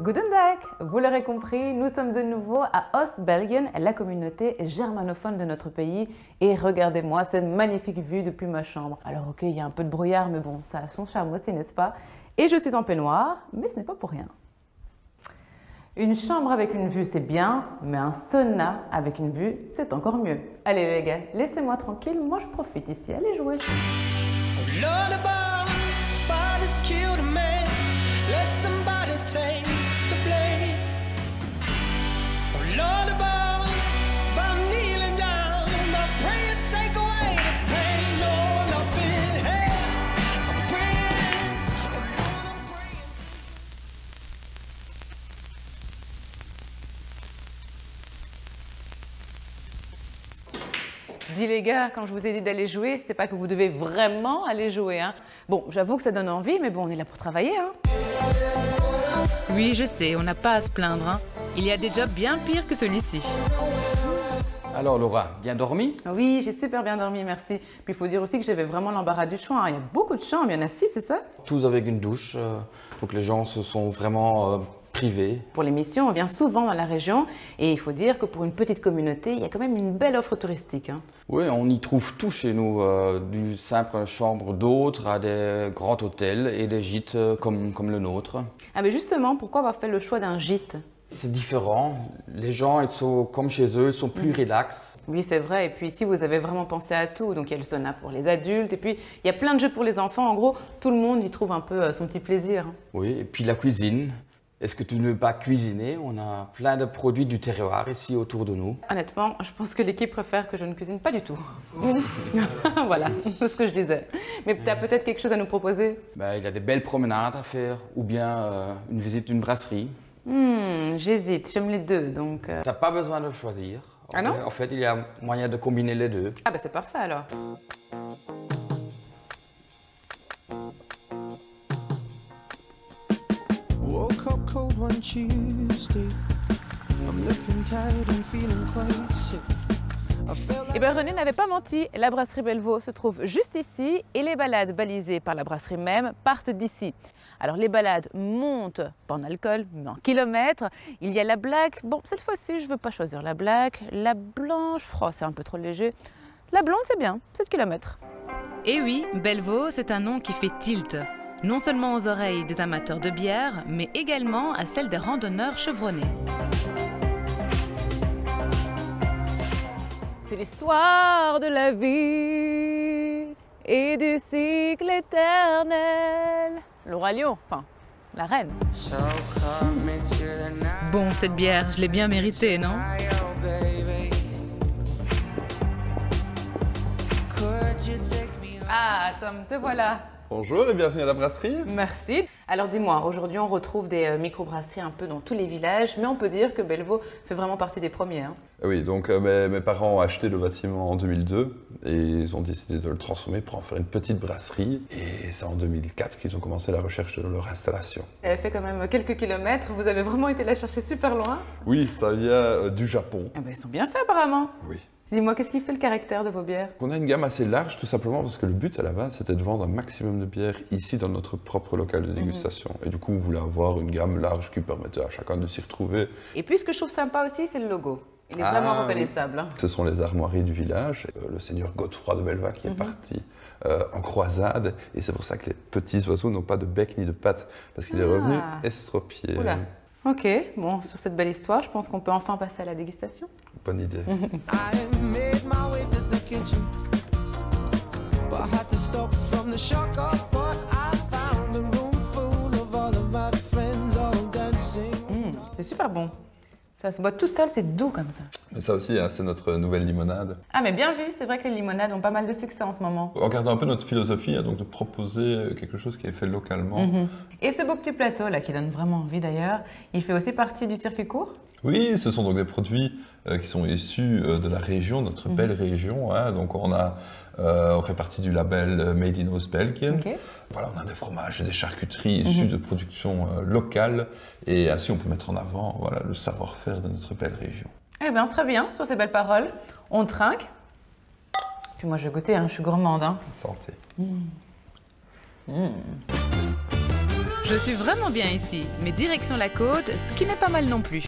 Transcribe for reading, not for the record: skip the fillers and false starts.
Guten Tag! Vous l'aurez compris, nous sommes de nouveau à Oost-België, la communauté germanophone de notre pays. Et regardez-moi cette magnifique vue depuis ma chambre. Alors ok, il y a un peu de brouillard, mais bon, ça a son charme aussi, n'est-ce pas? Et je suis en peignoir, mais ce n'est pas pour rien. Une chambre avec une vue, c'est bien, mais un sauna avec une vue, c'est encore mieux. Allez les gars, laissez-moi tranquille, moi je profite ici, allez jouer. Dis les gars, quand je vous ai dit d'aller jouer, c'est pas que vous devez vraiment aller jouer, hein. Bon, j'avoue que ça donne envie, mais bon, on est là pour travailler, hein. Oui, je sais, on n'a pas à se plaindre, hein. Il y a des jobs bien pires que celui-ci. Alors Laura, bien dormi? Oui, j'ai super bien dormi, merci. Puis il faut dire aussi que j'avais vraiment l'embarras du choix, hein. Il y a beaucoup de chambres, il y en a 6, c'est ça? Tous avec une douche, donc les gens se sont vraiment privés. Pour l'émission, on vient souvent dans la région et il faut dire que pour une petite communauté, il y a quand même une belle offre touristique, hein. Oui, on y trouve tout chez nous, du simple chambre d'hôtes à des grands hôtels et des gîtes comme le nôtre. Ah mais justement, pourquoi avoir fait le choix d'un gîte? C'est différent, les gens ils sont comme chez eux, ils sont plus relax. Oui, c'est vrai. Et puis ici, vous avez vraiment pensé à tout. Donc il y a le sauna pour les adultes et puis il y a plein de jeux pour les enfants. En gros, tout le monde y trouve un peu son petit plaisir. Oui, et puis la cuisine. Est-ce que tu ne veux pas cuisiner? On a plein de produits du terroir ici autour de nous. Honnêtement, je pense que l'équipe préfère que je ne cuisine pas du tout. Voilà, c'est ce que je disais. Mais tu as peut-être quelque chose à nous proposer? Ben, il y a des belles promenades à faire ou bien une visite d'une brasserie. J'hésite, j'aime les deux, donc... Tu n'as pas besoin de choisir. Ah non? En fait, il y a moyen de combiner les deux. Ah bah c'est parfait alors. Woke up cold one Tuesday. I'm looking tired and feeling quite sick. Eh bien René n'avait pas menti, la brasserie Bellevaux se trouve juste ici et les balades balisées par la brasserie même partent d'ici. Alors les balades montent, pas en alcool, mais en kilomètres. Il y a la black, bon cette fois-ci je ne veux pas choisir la black, la blanche, oh, c'est un peu trop léger. La blonde c'est bien, 7 km. Et oui, Bellevaux, c'est un nom qui fait tilt. Non seulement aux oreilles des amateurs de bière, mais également à celles des randonneurs chevronnés. C'est l'histoire de la vie et du cycle éternel. Le roi lion, enfin, la reine. Bon, cette bière, je l'ai bien méritée, non? Ah, Tom, te voilà. Bonjour et bienvenue à la brasserie. Merci. Alors dis-moi, aujourd'hui on retrouve des microbrasseries un peu dans tous les villages, mais on peut dire que Bellevaux fait vraiment partie des premiers, hein. Oui, donc mes parents ont acheté le bâtiment en 2002 et ils ont décidé de le transformer pour en faire une petite brasserie. Et c'est en 2004 qu'ils ont commencé la recherche de leur installation. Elle fait quand même quelques kilomètres, vous avez vraiment été la chercher super loin. Oui, ça vient du Japon. Eh ben, ils sont bien faits apparemment. Oui. Dis-moi, qu'est-ce qui fait le caractère de vos bières? On a une gamme assez large tout simplement parce que le but à la base c'était de vendre un maximum de bières ici dans notre propre local de dégustation. Et du coup on voulait avoir une gamme large qui permettait à chacun de s'y retrouver. Et puis ce que je trouve sympa aussi, c'est le logo. Il est vraiment reconnaissable, hein. Ce sont les armoiries du village. Le seigneur Godefroy de Bellevaque qui est parti en croisade et c'est pour ça que les petits oiseaux n'ont pas de bec ni de pattes parce qu'il est revenu estropié. Oula. Ok, bon, sur cette belle histoire, je pense qu'on peut enfin passer à la dégustation. Bonne idée. I made my way to the kitchen, but I had to stop from the shock of what I found. A room full of all of my friends all dancing. C'est super bon. Ça se boit tout seul, c'est doux comme ça. Mais ça aussi, hein, c'est notre nouvelle limonade. Ah mais bien vu, c'est vrai que les limonades ont pas mal de succès en ce moment. En gardant un peu notre philosophie, hein, donc de proposer quelque chose qui est fait localement. Et ce beau petit plateau là, qui donne vraiment envie d'ailleurs, il fait aussi partie du circuit court? Oui, ce sont donc des produits qui sont issus de la région, notre belle région, hein. Donc on fait partie du label Made in Oost-België. Okay. Voilà, on a des fromages et des charcuteries issues de production locale et ainsi on peut mettre en avant voilà, le savoir-faire de notre belle région. Eh bien très bien, sur ces belles paroles, on trinque. Puis moi je vais goûter, hein, je suis gourmande, hein. Santé. Je suis vraiment bien ici, mais direction la côte, ce qui n'est pas mal non plus.